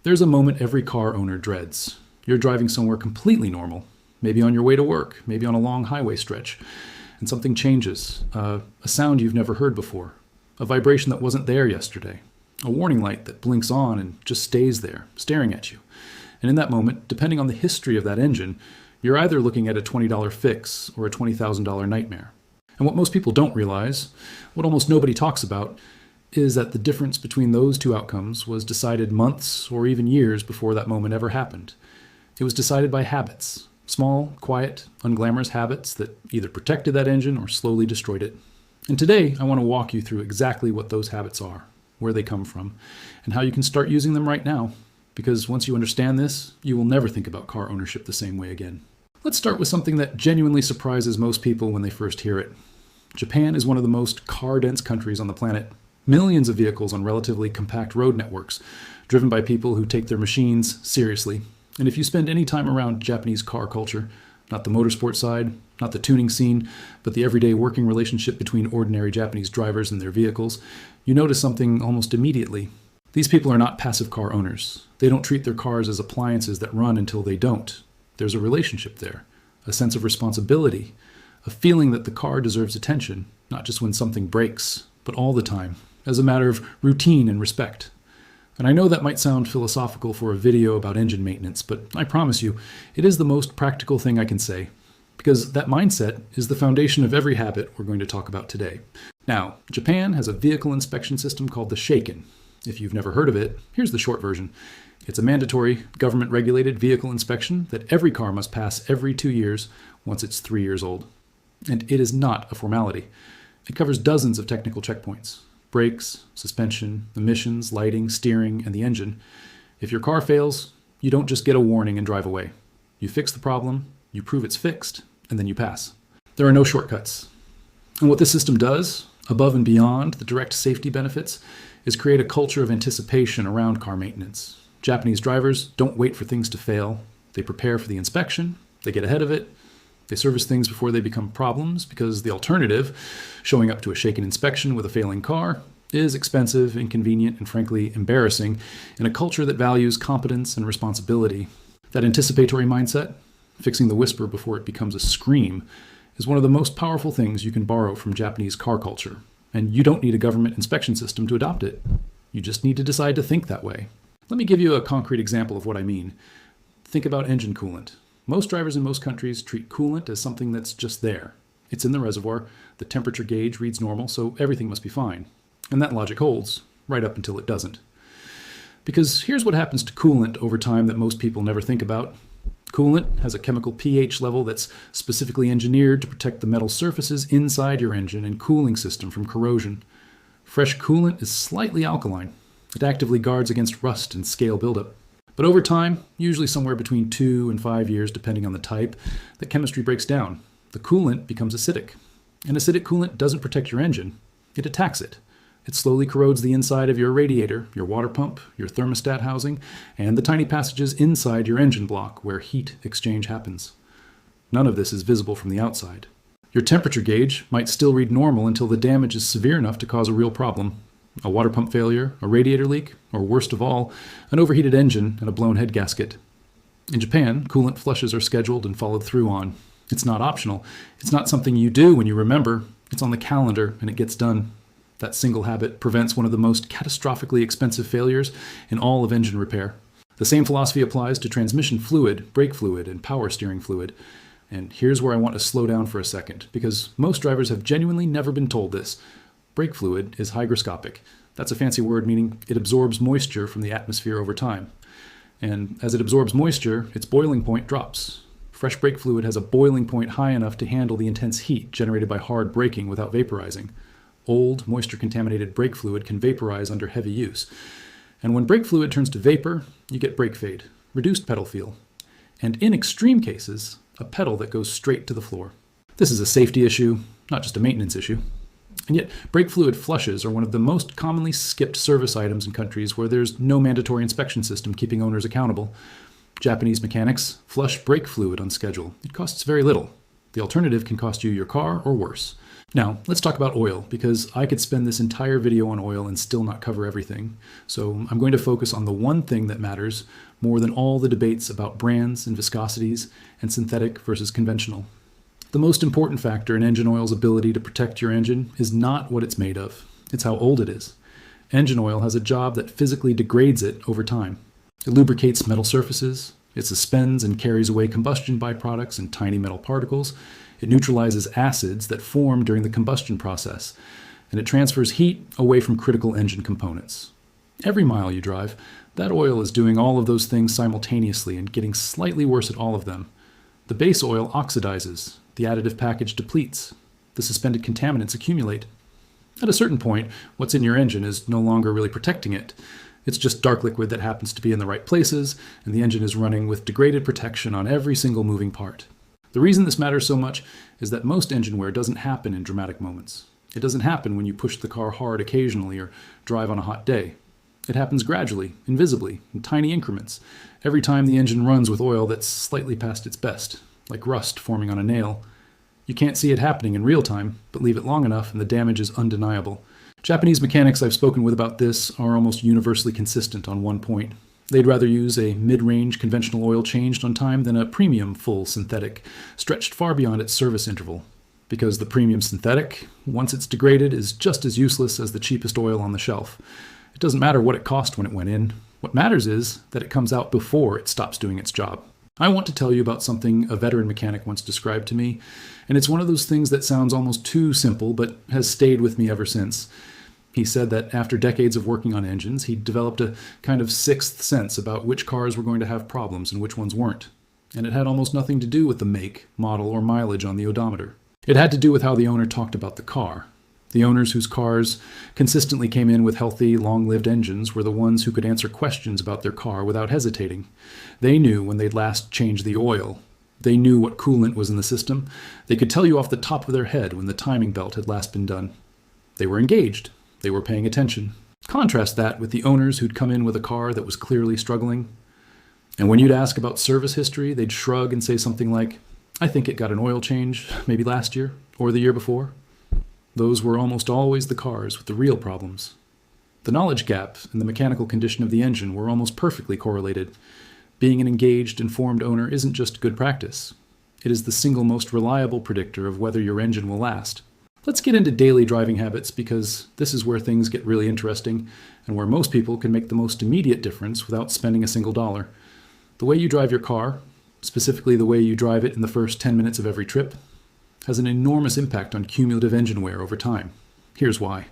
There's a moment every car owner dreads. You're driving somewhere completely normal, maybe on your way to work, maybe on a long highway stretch, and something changes. A sound you've never heard before, a vibration that wasn't there yesterday, a warning light that blinks on and just stays there, staring at you. And in that moment, depending on the history of that engine, you're either looking at a $20 fix or a $20,000 nightmare. And what most people don't realize, what almost nobody talks about, is that the difference between those two outcomes was decided months or even years before that moment ever happened. It was decided by habits, small, quiet, unglamorous habits that either protected that engine or slowly destroyed it. And today, I want to walk you through exactly what those habits are, where they come from, and how you can start using them right now. Because once you understand this, you will never think about car ownership the same way again. Let's start with something that genuinely surprises most people when they first hear it. Japan is one of the most car-dense countries on the planet. Millions of vehicles on relatively compact road networks, driven by people who take their machines seriously. And if you spend any time around Japanese car culture, not the motorsport side, not the tuning scene, but the everyday working relationship between ordinary Japanese drivers and their vehicles, you notice something almost immediately. These people are not passive car owners. They don't treat their cars as appliances that run until they don't. There's a relationship there, a sense of responsibility, a feeling that the car deserves attention, not just when something breaks, but all the time, as a matter of routine and respect. And I know that might sound philosophical for a video about engine maintenance, but I promise you, it is the most practical thing I can say, because that mindset is the foundation of every habit we're going to talk about today. Now, Japan has a vehicle inspection system called the Shaken. If you've never heard of it, here's the short version. It's a mandatory, government-regulated vehicle inspection that every car must pass every 2 years once it's 3 years old. And it is not a formality. It covers dozens of technical checkpoints: brakes, suspension, emissions, lighting, steering, and the engine. If your car fails, you don't just get a warning and drive away. You fix the problem, you prove it's fixed, and then you pass. There are no shortcuts. And what this system does, above and beyond the direct safety benefits, is create a culture of anticipation around car maintenance. Japanese drivers don't wait for things to fail. They prepare for the inspection, they get ahead of it, they service things before they become problems, because the alternative, showing up to a shaken inspection with a failing car, is expensive, inconvenient, and frankly embarrassing in a culture that values competence and responsibility. That anticipatory mindset, fixing the whisper before it becomes a scream, is one of the most powerful things you can borrow from Japanese car culture. And you don't need a government inspection system to adopt it. You just need to decide to think that way. Let me give you a concrete example of what I mean. Think about engine coolant. Most drivers in most countries treat coolant as something that's just there. It's in the reservoir, the temperature gauge reads normal, so everything must be fine. And that logic holds, right up until it doesn't. Because here's what happens to coolant over time that most people never think about. Coolant has a chemical pH level that's specifically engineered to protect the metal surfaces inside your engine and cooling system from corrosion. Fresh coolant is slightly alkaline. It actively guards against rust and scale buildup. But over time, usually somewhere between 2 and 5 years depending on the type, the chemistry breaks down. The coolant becomes acidic. And acidic coolant doesn't protect your engine. It attacks it. It slowly corrodes the inside of your radiator, your water pump, your thermostat housing, and the tiny passages inside your engine block where heat exchange happens. None of this is visible from the outside. Your temperature gauge might still read normal until the damage is severe enough to cause a real problem. A water pump failure, a radiator leak, or worst of all, an overheated engine and a blown head gasket. In Japan, coolant flushes are scheduled and followed through on. It's not optional. It's not something you do when you remember. It's on the calendar and it gets done. That single habit prevents one of the most catastrophically expensive failures in all of engine repair. The same philosophy applies to transmission fluid, brake fluid, and power steering fluid. And here's where I want to slow down for a second, because most drivers have genuinely never been told this. Brake fluid is hygroscopic. That's a fancy word meaning it absorbs moisture from the atmosphere over time. And as it absorbs moisture, its boiling point drops. Fresh brake fluid has a boiling point high enough to handle the intense heat generated by hard braking without vaporizing. Old, moisture-contaminated brake fluid can vaporize under heavy use. And when brake fluid turns to vapor, you get brake fade, reduced pedal feel, and in extreme cases, a pedal that goes straight to the floor. This is a safety issue, not just a maintenance issue. And yet, brake fluid flushes are one of the most commonly skipped service items in countries where there's no mandatory inspection system keeping owners accountable. Japanese mechanics flush brake fluid on schedule. It costs very little. The alternative can cost you your car or worse. Now, let's talk about oil, because I could spend this entire video on oil and still not cover everything. So I'm going to focus on the one thing that matters more than all the debates about brands and viscosities and synthetic versus conventional. The most important factor in engine oil's ability to protect your engine is not what it's made of, it's how old it is. Engine oil has a job that physically degrades it over time. It lubricates metal surfaces, it suspends and carries away combustion byproducts and tiny metal particles, it neutralizes acids that form during the combustion process, and it transfers heat away from critical engine components. Every mile you drive, that oil is doing all of those things simultaneously and getting slightly worse at all of them. The base oil oxidizes, the additive package depletes, the suspended contaminants accumulate. At a certain point, what's in your engine is no longer really protecting it. It's just dark liquid that happens to be in the right places, and the engine is running with degraded protection on every single moving part. The reason this matters so much is that most engine wear doesn't happen in dramatic moments. It doesn't happen when you push the car hard occasionally or drive on a hot day. It happens gradually, invisibly, in tiny increments, every time the engine runs with oil that's slightly past its best, like rust forming on a nail. You can't see it happening in real time, but leave it long enough and the damage is undeniable. Japanese mechanics I've spoken with about this are almost universally consistent on one point. They'd rather use a mid-range conventional oil changed on time than a premium full synthetic, stretched far beyond its service interval. Because the premium synthetic, once it's degraded, is just as useless as the cheapest oil on the shelf. It doesn't matter what it cost when it went in. What matters is that it comes out before it stops doing its job. I want to tell you about something a veteran mechanic once described to me, and it's one of those things that sounds almost too simple, but has stayed with me ever since. He said that after decades of working on engines, he'd developed a kind of sixth sense about which cars were going to have problems and which ones weren't. And it had almost nothing to do with the make, model, or mileage on the odometer. It had to do with how the owner talked about the car. The owners whose cars consistently came in with healthy, long-lived engines were the ones who could answer questions about their car without hesitating. They knew when they'd last changed the oil. They knew what coolant was in the system. They could tell you off the top of their head when the timing belt had last been done. They were engaged. They were paying attention. Contrast that with the owners who'd come in with a car that was clearly struggling. And when you'd ask about service history, they'd shrug and say something like, "I think it got an oil change, maybe last year, or the year before." Those were almost always the cars with the real problems. The knowledge gap and the mechanical condition of the engine were almost perfectly correlated. Being an engaged, informed owner isn't just good practice. It is the single most reliable predictor of whether your engine will last. Let's get into daily driving habits, because this is where things get really interesting and where most people can make the most immediate difference without spending a single dollar. The way you drive your car, specifically the way you drive it in the first 10 minutes of every trip, has an enormous impact on cumulative engine wear over time. Here's why.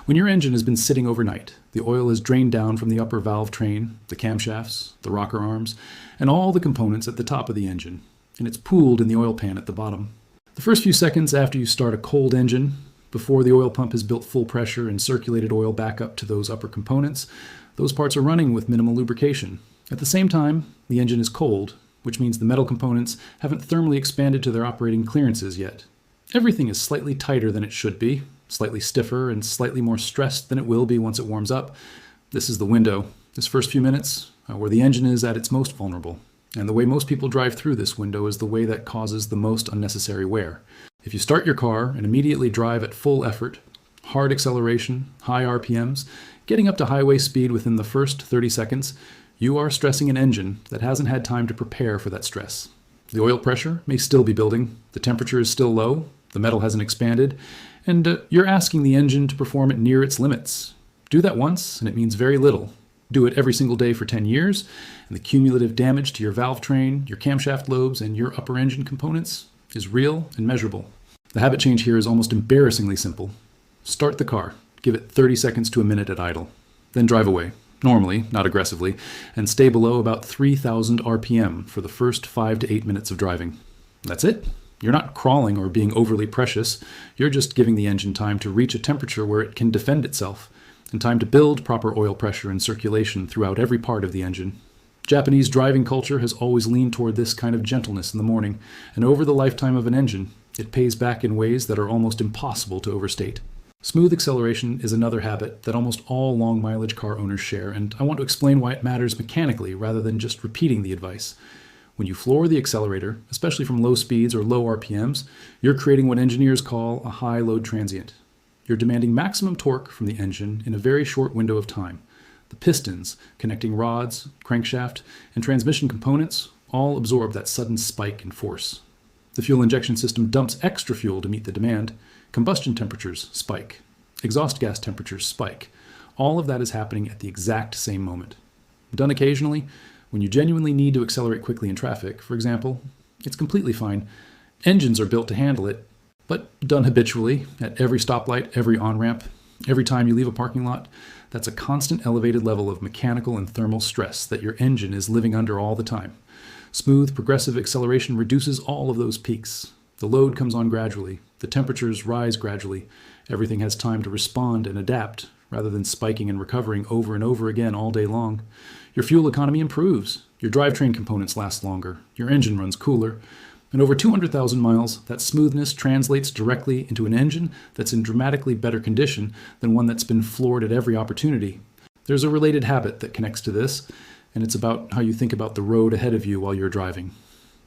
When your engine has been sitting overnight, the oil is drained down from the upper valve train, the camshafts, the rocker arms, and all the components at the top of the engine, and it's pooled in the oil pan at the bottom. The first few seconds after you start a cold engine, before the oil pump has built full pressure and circulated oil back up to those upper components, those parts are running with minimal lubrication. At the same time, the engine is cold, which means the metal components haven't thermally expanded to their operating clearances yet. Everything is slightly tighter than it should be, slightly stiffer, and slightly more stressed than it will be once it warms up. This is the window, this first few minutes, where the engine is at its most vulnerable. And the way most people drive through this window is the way that causes the most unnecessary wear. If you start your car and immediately drive at full effort, hard acceleration, high RPMs, getting up to highway speed within the first 30 seconds, you are stressing an engine that hasn't had time to prepare for that stress. The oil pressure may still be building, the temperature is still low, the metal hasn't expanded, and you're asking the engine to perform at near its limits. Do that once, and it means very little. Do it every single day for 10 years, and the cumulative damage to your valve train, your camshaft lobes, and your upper engine components is real and measurable. The habit change here is almost embarrassingly simple. Start the car, give it 30 seconds to a minute at idle, then drive away, normally, not aggressively, and stay below about 3,000 RPM for the first 5 to 8 minutes of driving. That's it. You're not crawling or being overly precious. You're just giving the engine time to reach a temperature where it can defend itself, and time to build proper oil pressure and circulation throughout every part of the engine. Japanese driving culture has always leaned toward this kind of gentleness in the morning, and over the lifetime of an engine, it pays back in ways that are almost impossible to overstate. Smooth acceleration is another habit that almost all long-mileage car owners share, and I want to explain why it matters mechanically rather than just repeating the advice. When you floor the accelerator, especially from low speeds or low RPMs, you're creating what engineers call a high load transient. You're demanding maximum torque from the engine in a very short window of time. The pistons, connecting rods, crankshaft, and transmission components all absorb that sudden spike in force. The fuel injection system dumps extra fuel to meet the demand. Combustion temperatures spike. Exhaust gas temperatures spike. All of that is happening at the exact same moment. Done occasionally, when you genuinely need to accelerate quickly in traffic, for example, it's completely fine. Engines are built to handle it, but done habitually, at every stoplight, every on-ramp, every time you leave a parking lot, that's a constant elevated level of mechanical and thermal stress that your engine is living under all the time. Smooth, progressive acceleration reduces all of those peaks. The load comes on gradually. The temperatures rise gradually. Everything has time to respond and adapt, rather than spiking and recovering over and over again all day long. Your fuel economy improves. Your drivetrain components last longer. Your engine runs cooler. And over 200,000 miles, that smoothness translates directly into an engine that's in dramatically better condition than one that's been floored at every opportunity. There's a related habit that connects to this, and it's about how you think about the road ahead of you while you're driving.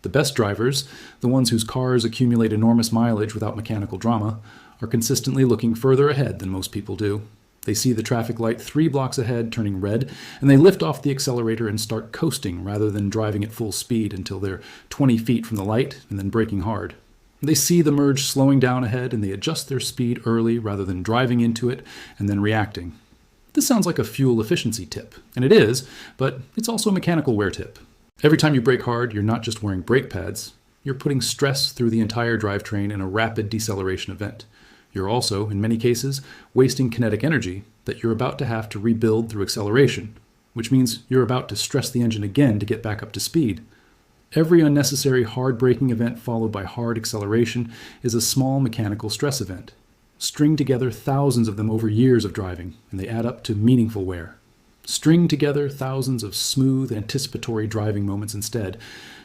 The best drivers, the ones whose cars accumulate enormous mileage without mechanical drama, are consistently looking further ahead than most people do. They see the traffic light 3 blocks ahead turning red, and they lift off the accelerator and start coasting rather than driving at full speed until they're 20 feet from the light and then braking hard. They see the merge slowing down ahead and they adjust their speed early rather than driving into it and then reacting. This sounds like a fuel efficiency tip, and it is, but it's also a mechanical wear tip. Every time you brake hard, you're not just wearing brake pads, you're putting stress through the entire drivetrain in a rapid deceleration event. You're also, in many cases, wasting kinetic energy that you're about to have to rebuild through acceleration, which means you're about to stress the engine again to get back up to speed. Every unnecessary hard braking event followed by hard acceleration is a small mechanical stress event. String together thousands of them over years of driving, and they add up to meaningful wear. String together thousands of smooth, anticipatory driving moments instead,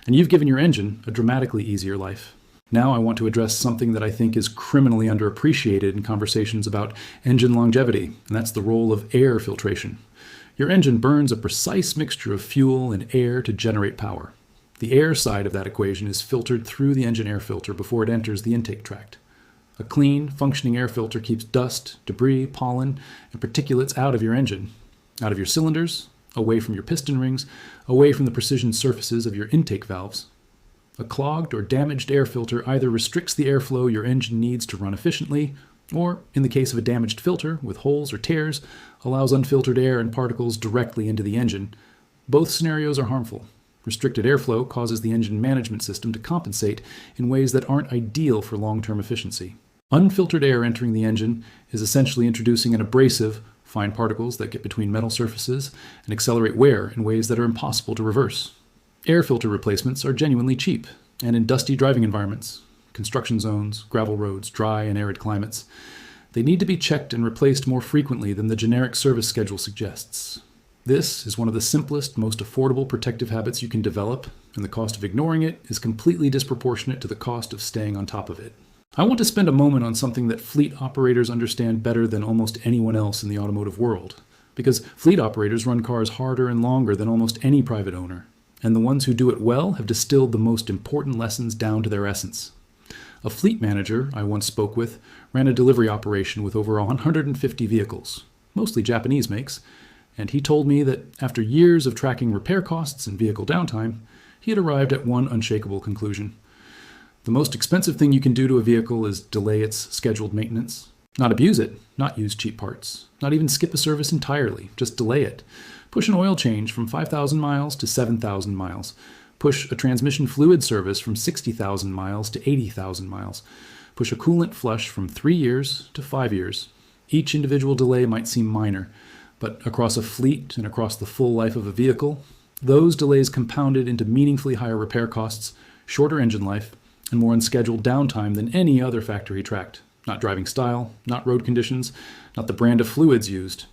and you've given your engine a dramatically easier life. Now I want to address something that I think is criminally underappreciated in conversations about engine longevity, and that's the role of air filtration. Your engine burns a precise mixture of fuel and air to generate power. The air side of that equation is filtered through the engine air filter before it enters the intake tract. A clean, functioning air filter keeps dust, debris, pollen, and particulates out of your engine, out of your cylinders, away from your piston rings, away from the precision surfaces of your intake valves. A clogged or damaged air filter either restricts the airflow your engine needs to run efficiently, or, in the case of a damaged filter with holes or tears, allows unfiltered air and particles directly into the engine. Both scenarios are harmful. Restricted airflow causes the engine management system to compensate in ways that aren't ideal for long-term efficiency. Unfiltered air entering the engine is essentially introducing an abrasive, fine particles that get between metal surfaces and accelerate wear in ways that are impossible to reverse. Air filter replacements are genuinely cheap, and in dusty driving environments, construction zones, gravel roads, dry and arid climates, they need to be checked and replaced more frequently than the generic service schedule suggests. This is one of the simplest, most affordable protective habits you can develop, and the cost of ignoring it is completely disproportionate to the cost of staying on top of it. I want to spend a moment on something that fleet operators understand better than almost anyone else in the automotive world, because fleet operators run cars harder and longer than almost any private owner. And the ones who do it well have distilled the most important lessons down to their essence. A fleet manager I once spoke with ran a delivery operation with over 150 vehicles, mostly Japanese makes, and he told me that after years of tracking repair costs and vehicle downtime, he had arrived at one unshakable conclusion. The most expensive thing you can do to a vehicle is delay its scheduled maintenance. Not abuse it, not use cheap parts, not even skip a service entirely, just delay it. Push an oil change from 5,000 miles to 7,000 miles. Push a transmission fluid service from 60,000 miles to 80,000 miles. Push a coolant flush from 3 years to 5 years. Each individual delay might seem minor, but across a fleet and across the full life of a vehicle, those delays compounded into meaningfully higher repair costs, shorter engine life, and more unscheduled downtime than any other factory tracked. Not driving style, not road conditions, not the brand of fluids used.